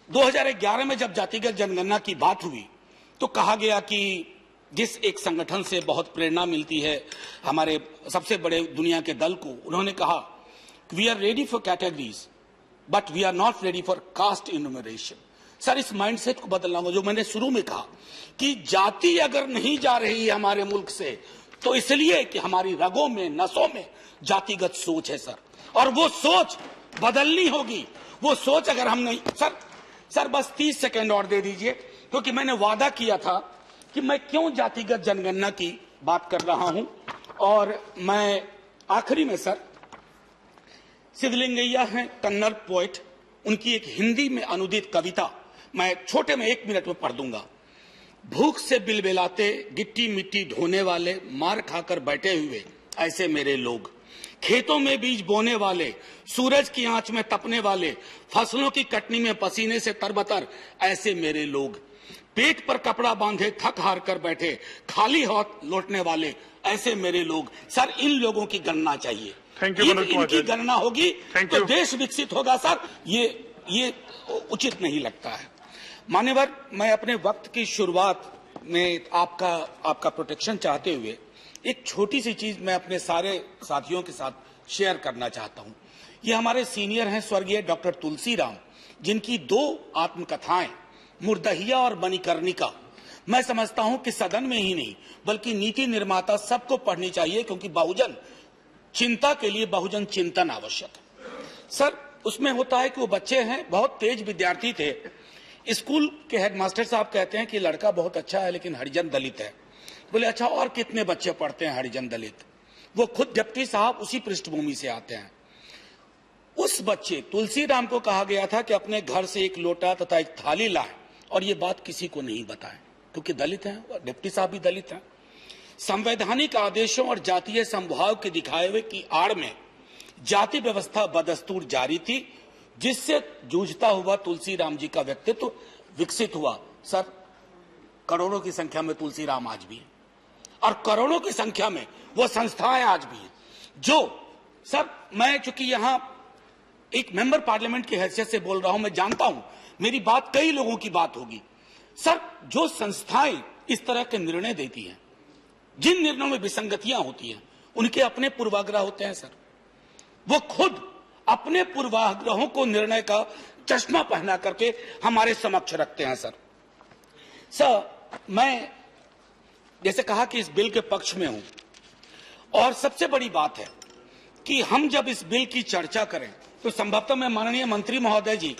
2011 में जब जातिगत जनगणना की बात हुई तो कहा गया कि जिस एक संगठन से बहुत प्रेरणा मिलती है, हमारे सबसे बड़े दुनिया के दल को, उन्होंने कहा we are ready for categories but we are not ready for caste enumeration. Sir, इस माइंडसेट को बदलना होगा। जो मैंने शुरू में कहा कि जाति अगर नहीं जा रही है हमारे मुल्क से तो इसलिए कि हमारी रगों में, नसों में जातिगत सोच है सर, और वो सोच बदलनी होगी। वो सोच अगर हम नहीं सर बस 30 सेकंड और दे दीजिए, क्योंकि मैंने वादा किया था कि मैं क्यों जातिगत जनगणना की बात कर रहा हूं। और मैं आखिरी में सर, सिद्धलिंगैया हैं कन्नड़ पोएट, उनकी एक हिंदी में अनुदित कविता मैं छोटे में 1 मिनट में पढ़ दूंगा। भूख से बिलबिलाते, गिट्टी मिट्टी ढोने वाले, मार खाकर बैठे हुए ऐसे मेरे लोग, खेतों में बीज बोने वाले, सूरज की आंच में तपने वाले, फसलों की कटनी में पसीने से तरबतर ऐसे मेरे लोग, पेट पर कपड़ा बांधे थक हार कर बैठे, खाली हाथ लौटने वाले ऐसे मेरे लोग। सर, इन लोगों की गणना चाहिए। इनकी गणना होगी तो देश विकसित होगा। सर, ये उचित नहीं लगता है। मान्यवर, मैं अपने वक्त की शुरुआत में आपका प्रोटेक्शन चाहते हुए एक छोटी सी चीज मैं अपने सारे साथियों के साथ शेयर करना चाहता हूं। ये हमारे सीनियर हैं स्वर्गीय डॉक्टर तुलसीराम, जिनकी 2 आत्मकथाएं मुर्दहिया और मणिकर्णिका, मैं समझता हूं कि सदन में ही नहीं बल्कि नीति निर्माता सबको पढ़नी चाहिए, क्योंकि बहुजन चिंता के लिए बहुजन चिंतन आवश्यक है। सर, उसमें होता है कि वो बच्चे हैं, बहुत तेज विद्यार्थी थे। स्कूल के हेडमास्टर साहब कहते हैं कि लड़का बहुत अच्छा है लेकिन हरिजन दलित है। बोले अच्छा, और कितने बच्चे पढ़ते हैं हरिजन दलित? वो खुद डिप्टी साहब उसी पृष्ठभूमि से आते हैं। उस बच्चे तुलसीराम को कहा गया था कि अपने घर से एक लोटा तथा एक थाली लाए और ये बात किसी को नहीं बताएं, क्योंकि दलित हैं और डिप्टी साहब भी दलित हैं। संवैधानिक आदेशों और जातीय समभाव के दिखाए हुए की आड़ में जाति व्यवस्था बदस्तूर जारी थी, जिससे जूझता हुआ तुलसीराम जी का व्यक्तित्व विकसित हुआ। सर, करोड़ों की संख्या में तुलसीराम आज भी है और करोड़ों की संख्या में वो संस्थाएं आज भी हैं जो, सर, मैं चूंकि यहां एक मेंबर पार्लियामेंट की हैसियत से बोल रहा हूं, मैं जानता हूं मेरी बात कई लोगों की बात होगी। सर, जो संस्थाएं इस तरह के निर्णय देती हैं, जिन निर्णयों में विसंगतियां होती हैं, उनके अपने पूर्वाग्रह होते हैं। सर, वो खुद अपने पूर्वाग्रहों को निर्णय का चश्मा पहना करके हमारे समक्ष रखते हैं। सर, मैं जैसे कहा कि इस बिल के पक्ष में हूं, और सबसे बड़ी बात है कि हम जब इस बिल की चर्चा करें तो संभवतः मैं माननीय मंत्री महोदय जी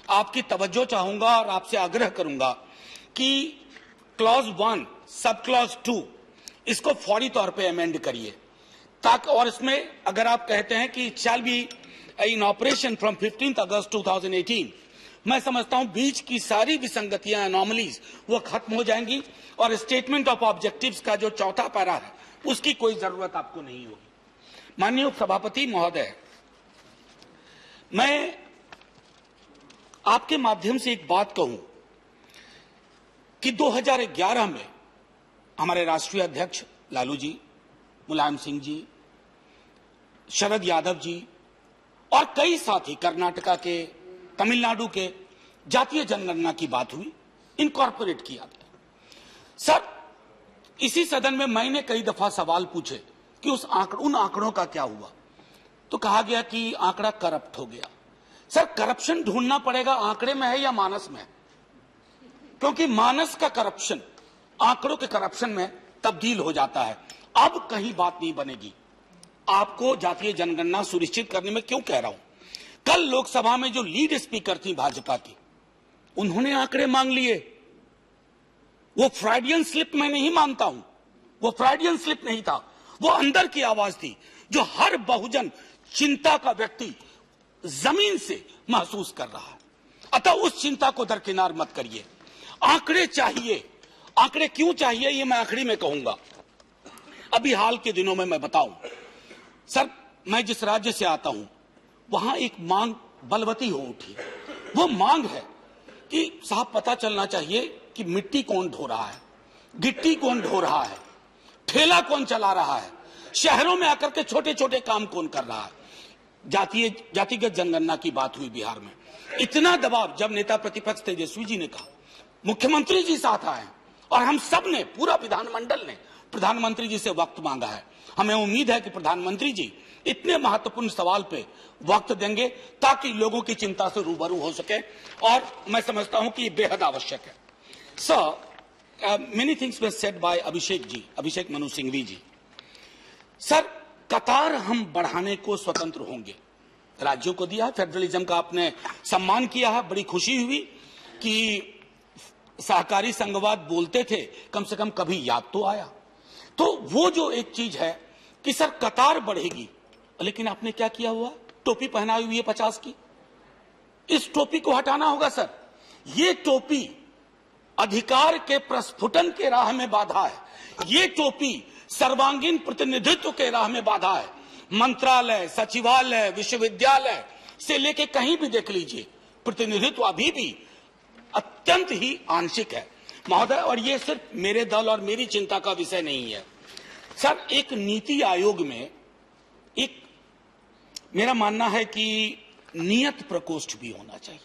आपकी तवज्जो चाहूंगा और आपसे आग्रह करूंगा कि क्लॉज 1 सब क्लॉज 2 इसको फौरी तौर पे अमेंड करिए, ताकि, और इसमें अगर आप कहते हैं कि it shall be in operation from 15 अगस्त 2018, मैं समझता हूं बीच की सारी विसंगतियां, एनॉमलीज वो खत्म हो जाएंगी और स्टेटमेंट ऑफ ऑब्जेक्टिव्स का जो 4था पैरा है उसकी कोई जरूरत आपको नहीं होगी। माननीय उपसभापति महोदय, मैं आपके माध्यम से एक बात कहूं कि 2011 में हमारे राष्ट्रीय अध्यक्ष लालू जी, मुलायम सिंह जी, शरद यादव जी और कई साथी कर्नाटका के, तमिलनाडु के जातीय जनगणना की बात हुई, इनकॉर्पोरेट किया गया। सर, इसी सदन में मैंने कई दफा सवाल पूछे कि उन आंकड़ों का क्या हुआ, तो कहा गया कि आंकड़ा करप्ट हो गया। सर, करप्शन ढूंढना पड़ेगा आंकड़े में है या मानस में, क्योंकि मानस का करप्शन आंकड़ों के करप्शन में तब्दील हो जाता है। अब कहीं बात नहीं बनेगी। आपको जातीय जनगणना सुनिश्चित करने में क्यों कह रहा हूं, कल लोकसभा में जो लीड स्पीकर थी भाजपा की, उन्होंने आंकड़े मांग लिए। वो फ्राइडियन स्लिप मैं नहीं मानता हूं, वो फ्राइडियन स्लिप नहीं था, वो अंदर की आवाज थी जो हर बहुजन चिंता का व्यक्ति जमीन से महसूस कर रहा है। अतः उस चिंता को दरकिनार मत करिए। आंकड़े चाहिए। आंकड़े क्यों चाहिए ये मैं आखिरी में कहूंगा। अभी हाल के दिनों में मैं बताऊं, सर, मैं जिस राज्य से आता हूं वहां एक मांग बलवती हो उठी। वो मांग है कि साहब पता चलना चाहिए कि मिट्टी कौन ढो रहा है, गिट्टी कौन ढो रहा है, ठेला कौन चला रहा है, शहरों में आकर के छोटे छोटे काम कौन कर रहा है। जातिगत जनगणना की बात हुई बिहार में, इतना दबाव जब नेता प्रतिपक्ष तेजस्वी जी ने कहा, मुख्यमंत्री जी साथ आए और हम सब ने, पूरा विधानमंडल ने प्रधानमंत्री जी से वक्त मांगा है। हमें उम्मीद है कि प्रधानमंत्री जी इतने महत्वपूर्ण सवाल पे वक्त देंगे ताकि लोगों की चिंता से रूबरू हो सके, और मैं समझता हूं कि ये बेहद आवश्यक है। Sir, many things were said by Abhishek Manu Singhvi ji. Sir, कतार हम बढ़ाने को स्वतंत्र होंगे, राज्यों को दिया, फेडरलिज्म का आपने सम्मान किया है, बड़ी खुशी हुई कि सहकारी संघवाद बोलते थे, कम से कम कभी याद तो आया। तो वो जो एक चीज है कि सर कतार बढ़ेगी, लेकिन आपने क्या किया हुआ, टोपी पहनाई हुई है 50 की, इस टोपी को हटाना होगा सर। ये टोपी अधिकार के प्रस्फुटन के राह में बाधा है, ये टोपी सर्वांगीण प्रतिनिधित्व के राह में बाधा है। मंत्रालय, सचिवालय, विश्वविद्यालय से लेके कहीं भी देख लीजिए, प्रतिनिधित्व अभी भी अत्यंत ही आंशिक है महोदय। और ये सिर्फ मेरे दल और मेरी चिंता का विषय नहीं है सर। एक नीति आयोग में एक, मेरा मानना है कि नियत प्रकोष्ठ भी होना चाहिए।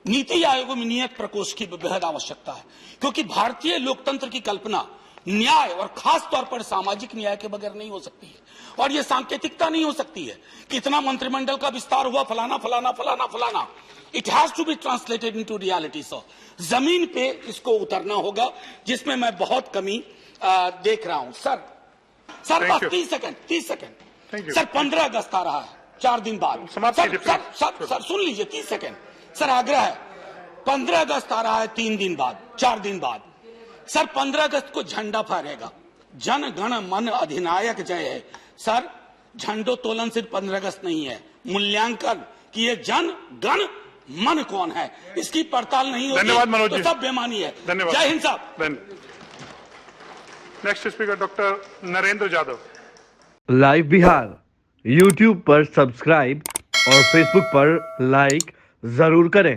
नीति आयोग में नियत प्रकोष्ठ की बेहद आवश्यकता है, क्योंकि भारतीय लोकतंत्र की कल्पना न्याय और खास तौर पर सामाजिक न्याय के बगैर नहीं हो सकती है। और यह सांकेतिकता नहीं हो सकती है कि इतना मंत्रिमंडल का विस्तार हुआ, फलाना फलाना फलाना फलाना। It has to be translated into reality. So जमीन पे इसको उतरना होगा, जिसमें मैं बहुत कमी देख रहा हूं सर। बस 30 सेकंड सर। 15 अगस्त आ रहा है, 4 दिन बाद। सर सुन लीजिए, 30 सेकंड सर, आग्रह है। 15 अगस्त आ रहा है, 3 दिन बाद, 4 दिन बाद सर। 15 अगस्त को झंडा फहरेगा, जन गण मन अधिनायक जय है सर। झंडोत्तोलन सिर्फ 15 अगस्त नहीं है, मूल्यांकन कि ये जन गण मन कौन है, इसकी पड़ताल नहीं होगी। धन्यवाद मनोज जी, तो सब बेमानी है। धन्यवाद, जय हिंद साहब। Next speaker doctor Narendra Yadav. Live Bihar YouTube पर सब्सक्राइब और फेसबुक पर लाइक जरूर करें।